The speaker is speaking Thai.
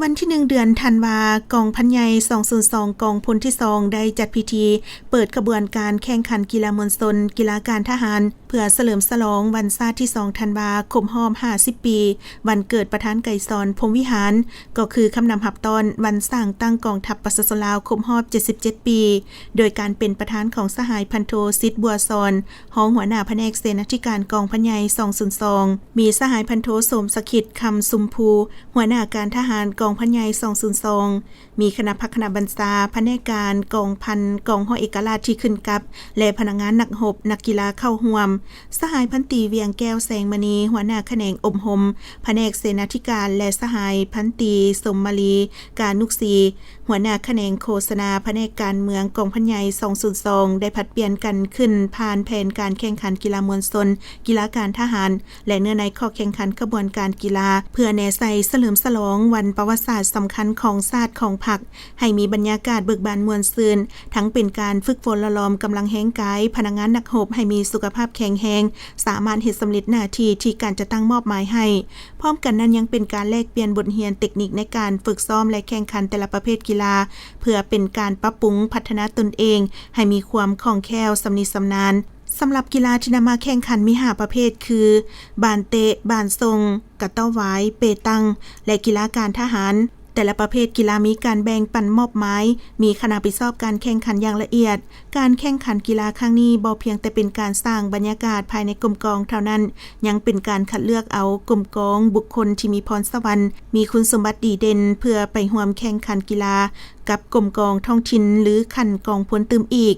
วันที่1เดือนธันวากองพันใหญ่202กองพลที่2ได้จัดพิธีเปิดขบวนการแข่งขันกีฬามวลชนกีฬาการทหารเพื่อเฉลิมฉลองวันชาติที่2ธันวาคมรอบ50ปีวันเกิดประธานไกรสอนพรหมวิหารก็คือคำนำหับตอนวันสร้างตั้งกองทัพประชาชนลาวครบรอบ77ปีโดยการเป็นประธานของสหายพันโทซิดบัวซอนรองหัวหน้าแผนกเสนาธิการกองพันใหญ่202มีสหายพันโทสมสขิตคำสุมภูหัวหน้าการทหารกองพันใหญ่202มีคณะพักคณะบัญชาแผนกการกองพันกองห้อยเอกราชที่ขึ้นกับและพนักงานนักรบนักกีฬาเข้าร่วมสหายพันตรีเวียงแก้วแสงมณีหัวหน้าแขนงอมหมแผนกเสนาธิการและสหายพันตรีสมมาลีการนุกศรีหัวหน้าแขนงโฆษณาแผนกการเมืองกองพันใหญ่202ได้ผลัดเปลี่ยนกันขึ้นผ่านแผนการแข่งขันกีฬามวลชนกีฬาการทหารและเนื้อในข้อแข่งขันกระบวนการกีฬาเพื่อแนใส่เฉลิมฉลองวันประวัติศาสตร์สำคัญของชาติของพรรคให้มีบรรยากาศเบิกบานม่วนซื่นทั้งเป็นการฝึกฝนละลอมกำลังแห้งกายพนักงานนักรบให้มีสุขภาพแข็งแรงสามารถเฮ็ดสำเร็จหน้าที่ที่การจะตั้งมอบหมายให้พร้อมกันนั้นยังเป็นการแลกเปลี่ยนบทเรียนเทคนิคในการฝึกซ้อมและแข่งขันแต่ละประเภทกีฬาเพื่อเป็นการปรับปรุงพัฒนาตนเองให้มีความคล่องแคล่วสำนิชำนาญสำหรับกีฬาที่นำมาแข่งขันมี5ประเภทคือบานเตะบานทรงกระเต้าหวายเปตังและกีฬาการทหารแต่ละประเภทกีฬามีการแบ่งปันมอบหมายมีคณะรับผิดชอบการแข่งขันอย่างละเอียดการแข่งขันกีฬาครั้งนี้บ่เพียงแต่เป็นการสร้างบรรยากาศภายในกลุ่มกองเท่านั้นยังเป็นการคัดเลือกเอากลุ่มกองบุคคลที่มีพรสวรรค์มีคุณสมบัติดีเด่นเพื่อไปร่วมแข่งขันกีฬากับกลุ่มกองท้องถิ่นหรือขันกองพลตืมอีก